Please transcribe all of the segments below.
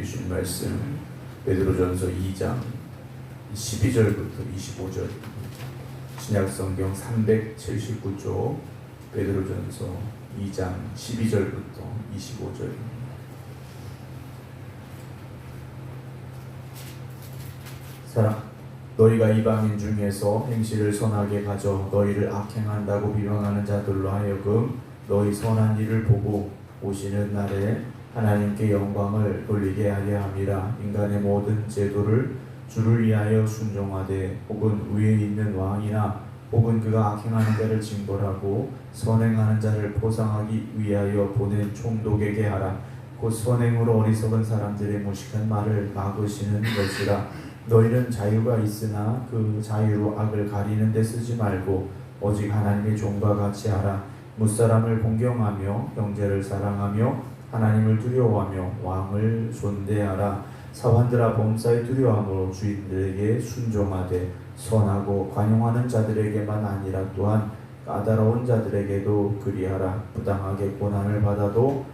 주신 말씀 베드로전서 2장 12절부터 25절입니다. 신약성경 379쪽 베드로전서 2장 12절부터 25절입니다. 너희가 이방인 중에서 행실을 선하게 가져 너희를 악행한다고 비방하는 자들로 하여금 너희 선한 일을 보고 오시는 날에 하나님께 영광을 돌리게 하려 함이라. 인간의 모든 제도를 주를 위하여 순종하되 혹은 위에 있는 왕이나 혹은 그가 악행하는 자를 징벌하고 선행하는 자를 포상하기 위하여 보낸 총독에게 하라. 곧 선행으로 어리석은 사람들의 무식한 말을 막으시는 것이라. 너희는 자유가 있으나 그 자유로 악을 가리는 데 쓰지 말고 오직 하나님의 종과 같이 하라. 무사람을 공경하며 형제를 사랑하며 하나님을 두려워하며 왕을 존대하라. 사환들아 범사에 두려워함으로 주인들에게 순종하되 선하고 관용하는 자들에게만 아니라 또한 까다로운 자들에게도 그리하라. 부당하게 고난을 받아도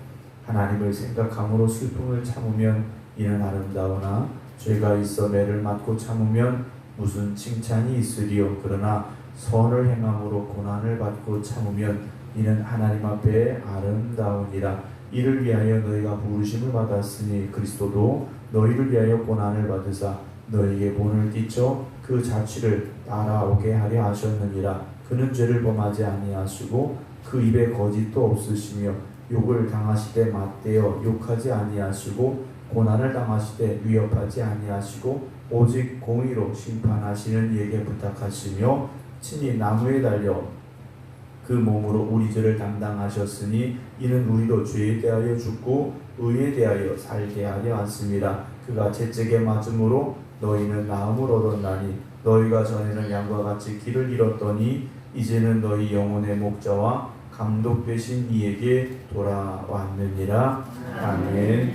하나님을 생각함으로 슬픔을 참으면 이는 아름다우나 죄가 있어 매를 맞고 참으면 무슨 칭찬이 있으리요. 그러나 선을 행함으로 고난을 받고 참으면 이는 하나님 앞에 아름다우니라. 이를 위하여 너희가 부르심을 받았으니 그리스도도 너희를 위하여 고난을 받으사 너희에게 본을 끼쳐 그 자취를 따라오게 하려 하셨느니라. 그는 죄를 범하지 아니하시고 그 입에 거짓도 없으시며 욕을 당하시되 맞대어 욕하지 아니하시고 고난을 당하시되 위협하지 아니하시고 오직 공의로 심판하시는 이에게 부탁하시며 친히 나무에 달려 그 몸으로 우리 죄를 담당하셨으니 이는 우리도 죄에 대하여 죽고 의에 대하여 살게 하려 왔습니다. 그가 채찍에 맞음으로 너희는 나음을 얻었나니 너희가 전에는 양과 같이 길을 잃었더니 이제는 너희 영혼의 목자와 감독 되신 이에게 돌아왔느니라. 아멘.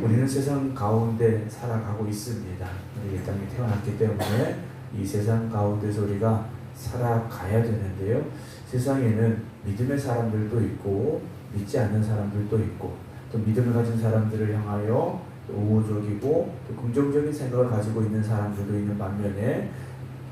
우리는 세상 가운데 살아가고 있습니다. 우리 이 땅에 태어났기 때문에 이 세상 가운데서 우리가 살아가야 되는데요. 세상에는 믿음의 사람들도 있고 믿지 않는 사람들도 있고 또 믿음을 가진 사람들을 향하여 또 우호적이고 또 긍정적인 생각을 가지고 있는 사람들도 있는 반면에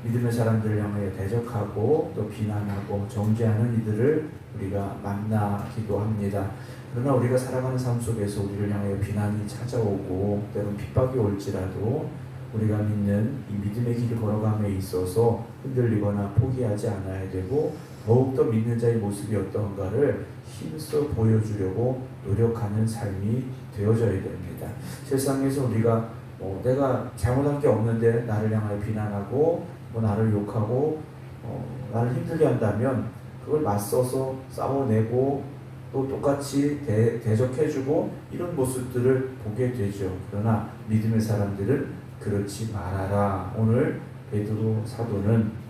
믿음의 사람들을 향하여 대적하고 또 비난하고 정죄하는 이들을 우리가 만나기도 합니다. 그러나 우리가 살아가는 삶 속에서 우리를 향하여 비난이 찾아오고 때로는 핍박이 올지라도 우리가 믿는 이 믿음의 길을 걸어감에 있어서 흔들리거나 포기하지 않아야 되고 더욱더 믿는 자의 모습이 어떤가를 힘써 보여주려고 노력하는 삶이 되어져야 됩니다. 세상에서 우리가 내가 잘못한 게 없는데 나를 향하여 비난하고 나를 욕하고 나를 힘들게 한다면 그걸 맞서서 싸워내고 또 똑같이 대적해주고 이런 모습들을 보게 되죠. 그러나 믿음의 사람들은 그렇지 말아라. 오늘 베드로 사도는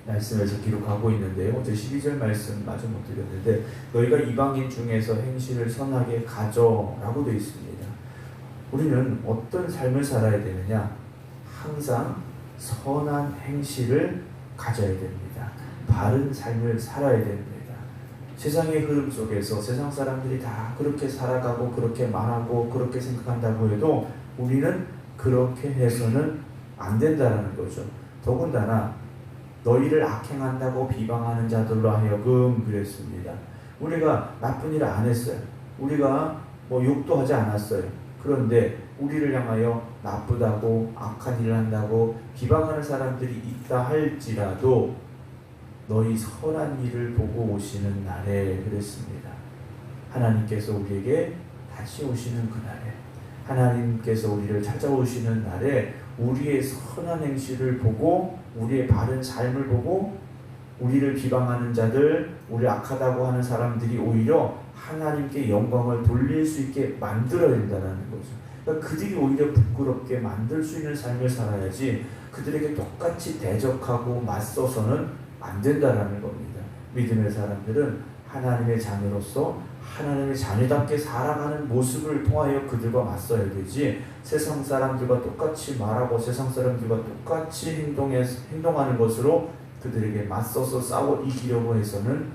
말씀에서 기록하고 있는데요. 제 12절 말씀 마저 못 드렸는데 너희가 이방인 중에서 행실을 선하게 가져라고 되어 있습니다. 우리는 어떤 삶을 살아야 되느냐? 항상 선한 행실을 가져야 됩니다. 바른 삶을 살아야 됩니다. 세상의 흐름 속에서 세상 사람들이 다 그렇게 살아가고 그렇게 말하고 그렇게 생각한다고 해도 우리는 그렇게 해서는 안 된다는 거죠. 더군다나 너희를 악행한다고 비방하는 자들로 하여금 그랬습니다. 우리가 나쁜 일을 안 했어요. 우리가 욕도 하지 않았어요. 그런데 우리를 향하여 나쁘다고 악한 일을 한다고 비방하는 사람들이 있다 할지라도 너희 선한 일을 보고 오시는 날에 그랬습니다. 하나님께서 우리에게 다시 오시는 그날에 하나님께서 우리를 찾아오시는 날에 우리의 선한 행실을 보고 우리의 바른 삶을 보고 우리를 비방하는 자들, 우리를 악하다고 하는 사람들이 오히려 하나님께 영광을 돌릴 수 있게 만들어야 된다는 거죠. 그러니까 그들이 오히려 부끄럽게 만들 수 있는 삶을 살아야지 그들에게 똑같이 대적하고 맞서서는 안 된다는 겁니다. 믿음의 사람들은 하나님의 자녀로서 하나님의 자녀답게 살아가는 모습을 통하여 그들과 맞서야 되지 세상 사람들과 똑같이 말하고 세상 사람들과 똑같이 행동하는 것으로 그들에게 맞서서 싸워 이기려고 해서는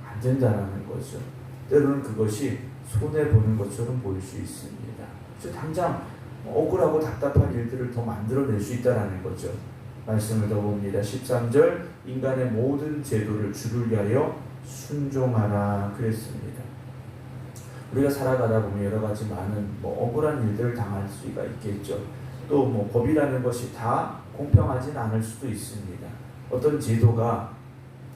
안 된다는 거죠. 때로는 그것이 손해보는 것처럼 보일 수 있습니다. 그래서 당장 억울하고 답답한 일들을 더 만들어낼 수 있다는 거죠. 말씀을 더 봅니다. 13절 인간의 모든 제도를 주를 위하여 순종하라 그랬습니다. 우리가 살아가다 보면 여러 가지 많은 억울한 일들을 당할 수가 있겠죠. 또 법이라는 것이 다 공평하진 않을 수도 있습니다. 어떤 제도가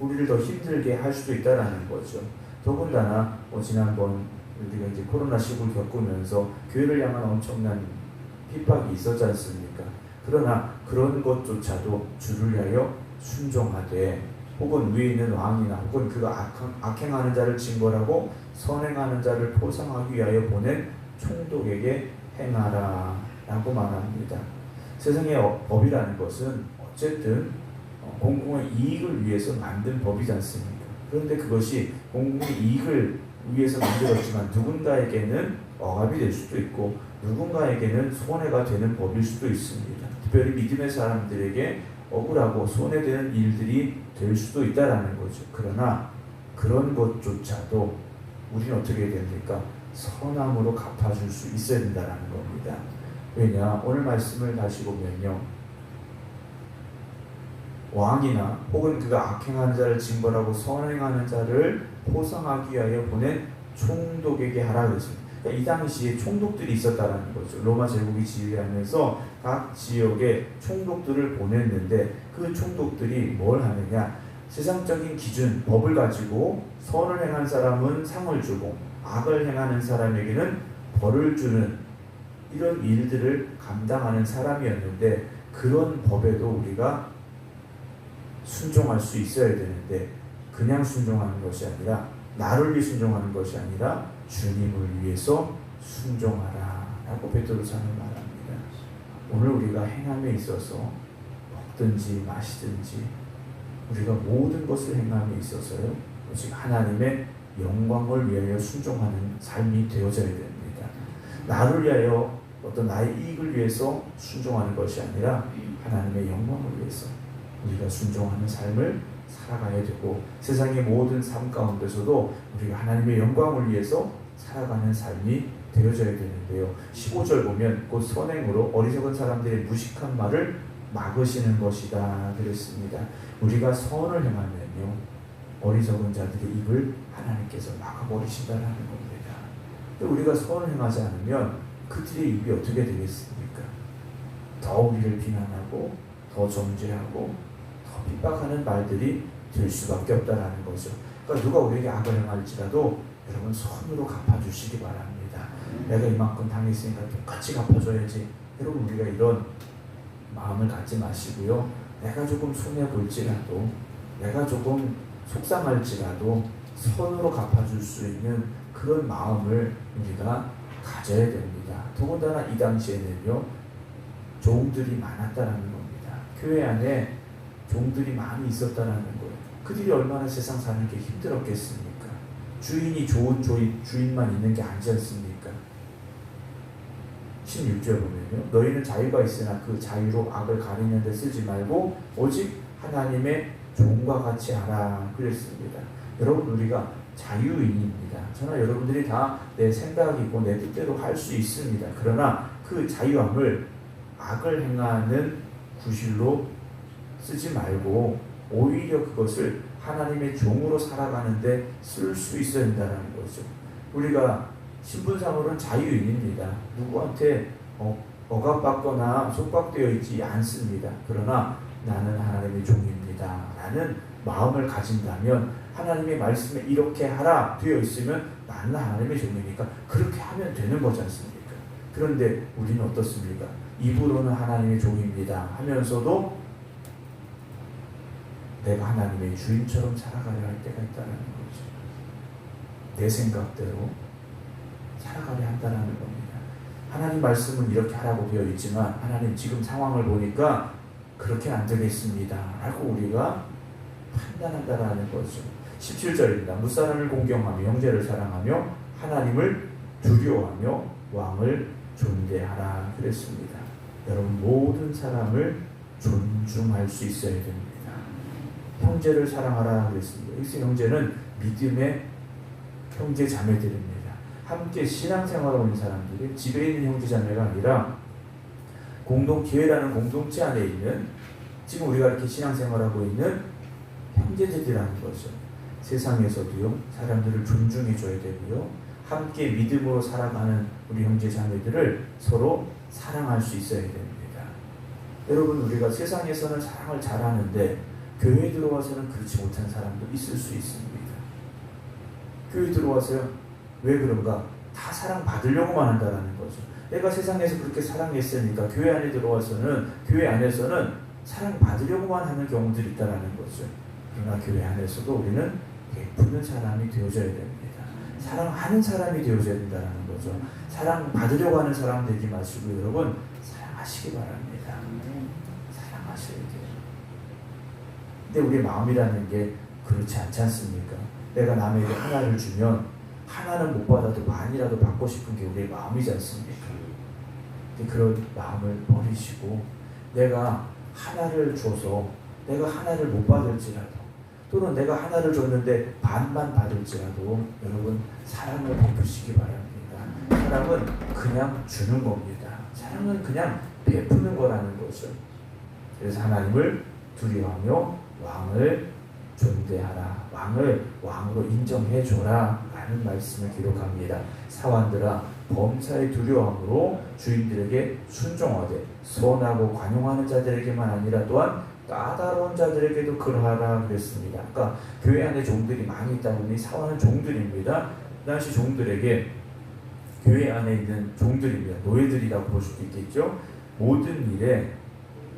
우리를 더 힘들게 할 수도 있다라는 거죠. 더군다나 지난번 우리가 이제 코로나 시국을 겪으면서 교회를 향한 엄청난 핍박이 있었지 않습니까? 그러나 그런 것조차도 주를 위하여 순종하되 혹은 위에 있는 왕이나 혹은 그가 악행하는 자를 징벌하고 선행하는 자를 포상하기 위하여 보낸 총독에게 행하라 라고 말합니다. 세상의 법이라는 것은 어쨌든 공공의 이익을 위해서 만든 법이지 않습니까? 그런데 그것이 공공의 이익을 위해서 만들었지만 누군가에게는 억압이 될 수도 있고 누군가에게는 손해가 되는 법일 수도 있습니다. 특별히 믿음의 사람들에게 억울하고 손해되는 일들이 될 수도 있다라는 거죠. 그러나 그런 것조차도 우리는 어떻게 됩니까? 선함으로 갚아줄 수 있어야 된다는 겁니다. 왜냐? 오늘 말씀을 다시 보면요, 왕이나 혹은 그가 악행하는 자를 징벌하고 선행하는 자를 포상하기 위하여 보낸 총독에게 하라 그랬습니다. 그러니까 이 당시에 총독들이 있었다라는 거죠. 로마 제국이 지휘하면서 각 지역에 총독들을 보냈는데 그 총독들이 뭘 하느냐? 세상적인 기준, 법을 가지고 선을 행한 사람은 상을 주고 악을 행하는 사람에게는 벌을 주는 이런 일들을 감당하는 사람이었는데 그런 법에도 우리가 순종할 수 있어야 되는데 그냥 순종하는 것이 아니라 나를 위해 순종하는 것이 아니라 주님을 위해서 순종하라 라고 베드로사는 말합니다. 오늘 우리가 행함에 있어서 먹든지 마시든지 우리가 모든 것을 행함에 있어서요 오직 하나님의 영광을 위하여 순종하는 삶이 되어져야 됩니다. 나를 위하여 어떤 나의 이익을 위해서 순종하는 것이 아니라 하나님의 영광을 위해서 우리가 순종하는 삶을 살아가야 되고 세상의 모든 삶 가운데서도 우리가 하나님의 영광을 위해서 살아가는 삶이 되어져야 되는데요. 15절 보면 곧 선행으로 어리석은 사람들의 무식한 말을 막으시는 것이다 그랬습니다. 우리가 선을 행하면요 어리석은 자들의 입을 하나님께서 막아버리신다는 겁니다. 우리가 선을 행하지 않으면 그들의 입이 어떻게 되겠습니까? 더 우리를 비난하고 더 정죄하고 더 핍박하는 말들이 될 수밖에 없다는 거죠. 그러니까 누가 우리에게 악을 행할지라도 여러분 선으로 갚아주시기 바랍니다. 내가 이만큼 당했으니까 똑같이 갚아줘야지. 여러분 우리가 이런 마음을 갖지 마시고요. 내가 조금 손해볼지라도 내가 조금 속상할지라도 선으로 갚아줄 수 있는 그런 마음을 우리가 가져야 됩니다. 더군다나 이 당시에는요 종들이 많았다는 겁니다. 교회 안에 종들이 많이 있었다는 거예요. 그들이 얼마나 세상 사는 게 힘들었겠습니까? 주인이 좋은 주인만 있는 게 아니지 않습니까? 16절 보면요 너희는 자유가 있으나 그 자유로 악을 가리는 데 쓰지 말고 오직 하나님의 종과 같이 하라 그랬습니다. 여러분 우리가 자유인입니다. 저는 여러분들이 다 내 생각이고 내 뜻대로 할 수 있습니다. 그러나 그 자유함을 악을 행하는 구실로 쓰지 말고 오히려 그것을 하나님의 종으로 살아가는데 쓸 수 있어야 된다는 거죠. 우리가 신분상으로는 자유인입니다. 누구한테 억압받거나 속박되어 있지 않습니다. 그러나 나는 하나님의 종입니다 라는 마음을 가진다면 하나님의 말씀에 이렇게 하라 되어 있으면 나는 하나님의 종이니까 그렇게 하면 되는 거지 않습니까? 그런데 우리는 어떻습니까? 입으로는 하나님의 종입니다 하면서도 내가 하나님의 주인처럼 살아가려 할 때가 있다는 거죠. 내 생각대로 살아가려 한다는 겁니다. 하나님 말씀은 이렇게 하라고 되어 있지만 하나님 지금 상황을 보니까 그렇게 안 되겠습니다 라고 우리가 판단한다는 거죠. 17절입니다. 무사람을 공경하며 형제를 사랑하며 하나님을 두려워하며 왕을 존대하라 그랬습니다. 여러분 모든 사람을 존중할 수 있어야 됩니다. 형제를 사랑하라 그랬습니다. 여기서 형제는 믿음의 형제 자매들입니다. 함께 신앙생활을 하는 사람들이 집에 있는 형제 자매가 아니라 공동교회라는 공동체 안에 있는 지금 우리가 이렇게 신앙생활하고 있는 형제들이라는 거죠. 세상에서도요 사람들을 존중해 줘야 되고요 함께 믿음으로 살아가는 우리 형제 자매들을 서로 사랑할 수 있어야 됩니다. 여러분 우리가 세상에서는 사랑을 잘하는데 교회에 들어와서는 그렇지 못한 사람도 있을 수 있습니다. 교회 들어와서요 왜 그런가? 다 사랑받으려고만 한다는 거죠. 내가 세상에서 그렇게 사랑했으니까 교회 안에 들어와서는 교회 안에서는 사랑받으려고만 하는 경우들이 있다는 거죠. 그러나 교회 안에서도 우리는 베푸는 사람이 되어져야 됩니다. 사랑하는 사람이 되어져야 된다는 거죠. 사랑받으려고 하는 사람 되지 마시고 여러분 사랑하시기 바랍니다. 사랑하셔야 돼요. 근데 우리 마음이라는 게 그렇지 않지 않습니까? 내가 남에게 하나를 주면 하나는 못 받아도 반이라도 받고 싶은 게 우리의 마음이지 않습니까? 근데 그런 마음을 버리시고 내가 하나를 줘서 내가 하나를 못 받을지라도 또는 내가 하나를 줬는데 반만 받을지라도 여러분 사랑을 베푸시기 바랍니다. 사랑은 그냥 주는 겁니다. 사랑은 그냥 베푸는 거라는 거죠. 그래서 하나님을 두려워하며 왕을 존대하라. 왕을 왕으로 인정해줘라 라는 말씀을 기록합니다. 사환들아 범사에 두려워함으로 주인들에게 순종하되 선하고 관용하는 자들에게만 아니라 또한 까다로운 자들에게도 그러하라 그랬습니다. 아까 교회 안에 종들이 많이 있다 보니 사환은 종들입니다. 그 당시 종들에게 교회 안에 있는 종들입니다. 노예들이라고 볼 수도 있겠죠. 모든 일에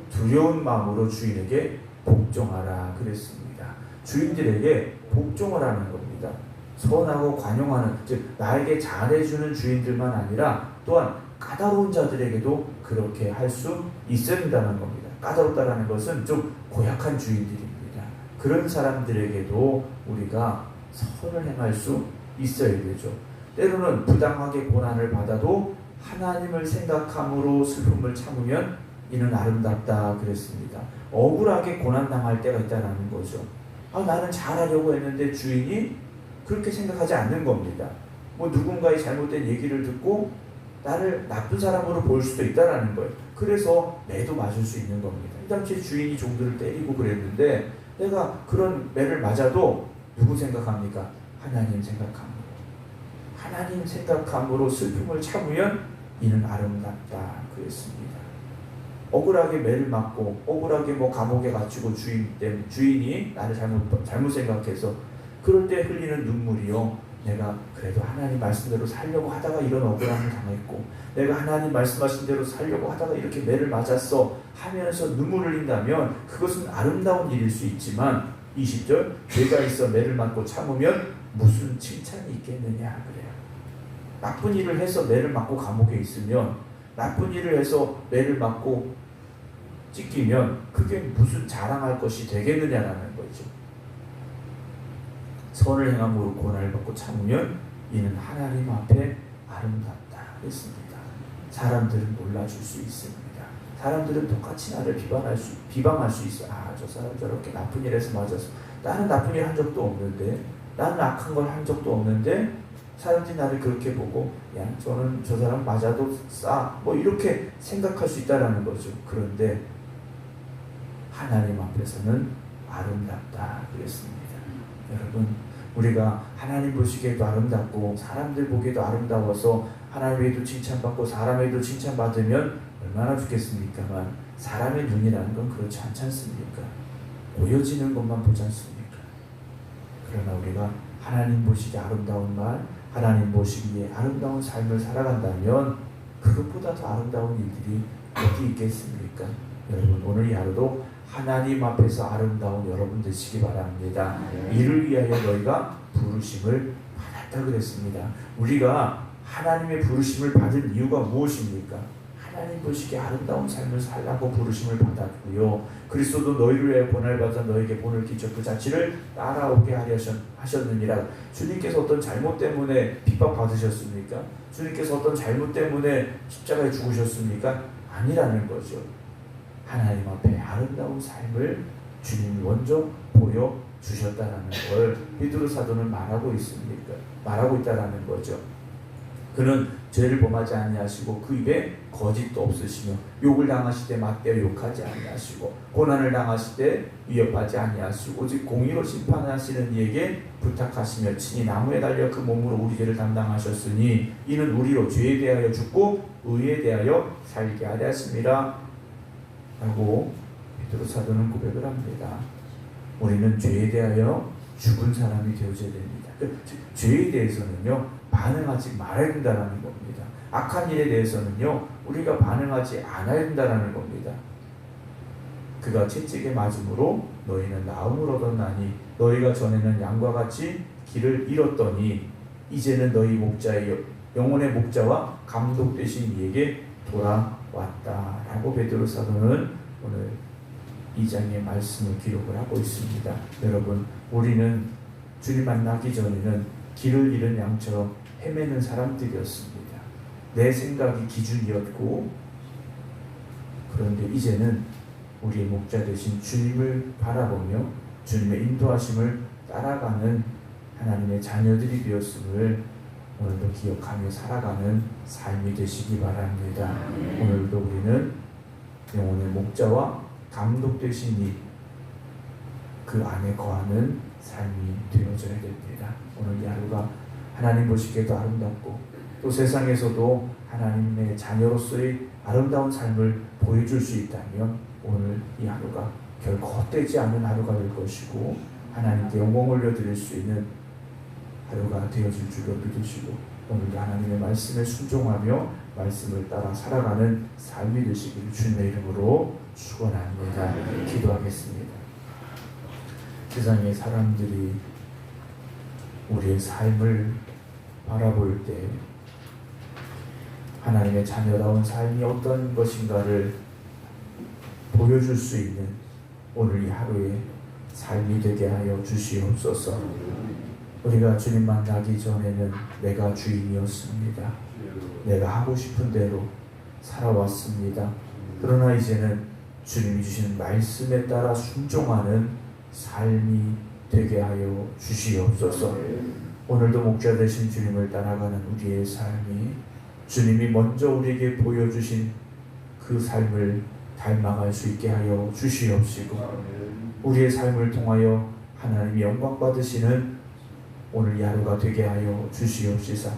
두려운 마음으로 주인에게 복종하라 그랬습니다. 주인들에게 복종을 하는 겁니다. 선하고 관용하는, 즉 나에게 잘해주는 주인들만 아니라 또한 까다로운 자들에게도 그렇게 할 수 있어야 된다는 겁니다. 까다롭다는 것은 좀 고약한 주인들입니다. 그런 사람들에게도 우리가 선을 행할 수 있어야 되죠. 때로는 부당하게 고난을 받아도 하나님을 생각함으로 슬픔을 참으면 이는 아름답다 그랬습니다. 억울하게 고난당할 때가 있다는 거죠. 나는 잘하려고 했는데 주인이 그렇게 생각하지 않는 겁니다. 누군가의 잘못된 얘기를 듣고 나를 나쁜 사람으로 볼 수도 있다는 거예요. 그래서 매도 맞을 수 있는 겁니다. 이 당시에 주인이 종들을 때리고 그랬는데 내가 그런 매를 맞아도 누구 생각합니까? 하나님 생각함으로. 하나님 생각함으로 슬픔을 참으면 이는 아름답다 그랬습니다. 억울하게 매를 맞고 억울하게 감옥에 갇히고 주인이 나를 잘못 생각해서 그럴 때 흘리는 눈물이요. 내가 그래도 하나님 말씀대로 살려고 하다가 이런 억울함을 당했고 내가 하나님 말씀하신 대로 살려고 하다가 이렇게 매를 맞았어 하면서 눈물을 흘린다면 그것은 아름다운 일일 수 있지만 20절 죄가 있어 매를 맞고 참으면 무슨 칭찬이 있겠느냐 그래요. 나쁜 일을 해서 매를 맞고 감옥에 있으면 나쁜 일을 해서 매를 맞고 찢기면 그게 무슨 자랑할 것이 되겠느냐라는 거죠. 선을 행함으로 고난을 받고 참으면 이는 하나님 앞에 아름답다 했습니다. 사람들은 놀라줄 수 있습니다. 사람들은 똑같이 나를 비방할 수 있어. 저 사람 저렇게 나쁜 일 해서 맞았어. 나는 나쁜 일 한 적도 없는데 나는 악한 걸 한 적도 없는데 사람들이 나를 그렇게 보고 저는 저 사람 맞아도 이렇게 생각할 수 있다라는 거죠. 그런데 하나님 앞에서는 아름답다 그랬습니다. 여러분 우리가 하나님 보시기에도 아름답고 사람들 보기에도 아름다워서 하나님에게도 칭찬받고 사람에게도 칭찬받으면 얼마나 좋겠습니까만 사람의 눈이라는 건 그렇지 않지 않습니까? 보여지는 것만 보지 않습니까? 그러나 우리가 하나님 보시기에 아름다운 말 하나님 보시기에 아름다운 삶을 살아간다면 그것보다 더 아름다운 일들이 어디 있겠습니까? 여러분 오늘 이 하루도 하나님 앞에서 아름다운 여러분 되시기 바랍니다. 이를 위하여 너희가 부르심을 받았다 그랬습니다. 우리가 하나님의 부르심을 받은 이유가 무엇입니까? 하나님 보시기에 아름다운 삶을 살라고 부르심을 받았고요. 그리스도도 너희를 위해 본을 받아 너에게 본을 끼쳐 그 자취를 따라오게 하려 하셨느니라. 주님께서 어떤 잘못 때문에 핍박받으셨습니까? 주님께서 어떤 잘못 때문에 십자가에 죽으셨습니까? 아니라는 거죠. 하나님 앞에 아름다운 삶을 주님이 먼저 보여주셨다는 걸 베드로 사도는 말하고 있다라는 거죠. 그는 죄를 범하지 아니하시고 그 입에 거짓도 없으시며 욕을 당하실 때 맞대어 욕하지 아니하시고 고난을 당하실 때 위협하지 아니하시고 오직 공의로 심판하시는 이에게 부탁하시며 친히 나무에 달려 그 몸으로 우리 죄를 담당하셨으니 이는 우리로 죄에 대하여 죽고 의에 대하여 살게 하려 하심이라 라고 베드로 사도는 고백을 합니다. 우리는 죄에 대하여 죽은 사람이 되어져야 됩니다. 죄에 대해서는요 반응하지 말아야 된다는 겁니다. 악한 일에 대해서는요 우리가 반응하지 않아야 된다는 겁니다. 그가 채찍에 맞음으로 너희는 나음을 얻었나니 너희가 전에는 양과 같이 길을 잃었더니 이제는 너희 목자의 영혼의 목자와 감독 되신 이에게 돌아왔다라고 베드로 사도는 오늘 2장의 말씀을 기록을 하고 있습니다. 여러분, 우리는 주님 만나기 전에는 길을 잃은 양처럼 헤매는 사람들이었습니다. 내 생각이 기준이었고, 그런데 이제는 우리의 목자 되신 주님을 바라보며 주님의 인도하심을 따라가는 하나님의 자녀들이 되었음을 오늘도 기억하며 살아가는 삶이 되시기 바랍니다. 오늘도 우리는 영혼의 목자와 감독 되신 이 그 안에 거하는 삶이 되어져야 됩니다. 오늘 이 하루가 하나님 보시기에도 아름답고 또 세상에서도 하나님의 자녀로서의 아름다운 삶을 보여줄 수 있다면 오늘 이 하루가 결코 헛되지 않은 하루가 될 것이고 하나님께 영광을 올려드릴 수 있는 하루가 되어질 줄로 믿으시고 오늘도 하나님의 말씀에 순종하며 말씀을 따라 살아가는 삶이 되시기를 주님의 이름으로 축원합니다. 기도하겠습니다. 세상의 사람들이 우리의 삶을 바라볼 때 하나님의 자녀다운 삶이 어떤 것인가를 보여줄 수 있는 오늘 이 하루의 삶이 되게 하여 주시옵소서. 우리가 주님 만나기 전에는 내가 주인이었습니다. 내가 하고 싶은 대로 살아왔습니다. 그러나 이제는 주님이 주시는 말씀에 따라 순종하는 삶이 되게 하여 주시옵소서. 오늘도 목자 되신 주님을 따라가는 우리의 삶이 주님이 먼저 우리에게 보여주신 그 삶을 닮아갈 수 있게 하여 주시옵시고 우리의 삶을 통하여 하나님이 영광 받으시는 오늘 이 하루가 되게 하여 주시옵시사.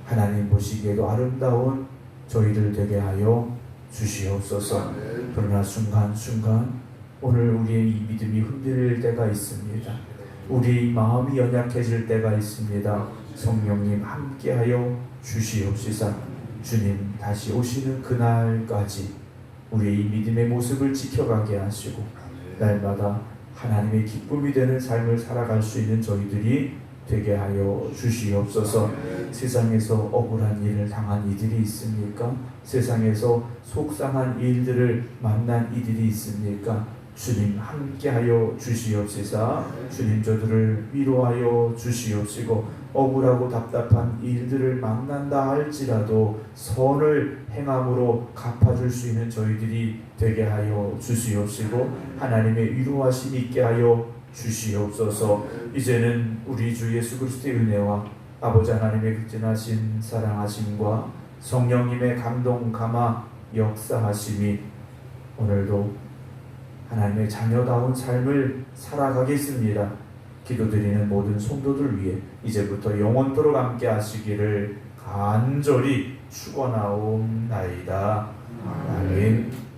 하나님 보시기에도 아름다운 저희들 되게 하여 주시옵소서. 그러나 순간순간 오늘 우리의 이 믿음이 흔들릴 때가 있습니다. 우리 마음이 연약해질 때가 있습니다. 성령님 함께하여 주시옵시사. 주님 다시 오시는 그날까지 우리의 이 믿음의 모습을 지켜가게 하시고 날마다 하나님의 기쁨이 되는 삶을 살아갈 수 있는 저희들이 되게 하여 주시옵소서. 세상에서 억울한 일을 당한 이들이 있습니까? 세상에서 속상한 일들을 만난 이들이 있습니까? 주님 함께하여 주시옵시사. 주님 저들을 위로하여 주시옵시고 억울하고 답답한 일들을 만난다 할지라도 선을 행함으로 갚아줄 수 있는 저희들이 되게 하여 주시옵시고 하나님의 위로하심 있게 하여 주시옵소서. 이제는 우리 주 예수 그리스도의 은혜와 아버지 하나님의 극진하신 사랑하심과 성령님의 감동 감화 역사하심이 오늘도 하나님의 자녀다운 삶을 살아가겠습니다. 기도드리는 모든 성도들 위해 이제부터 영원토록 함께 하시기를 간절히 축원하옵나이다. 아멘.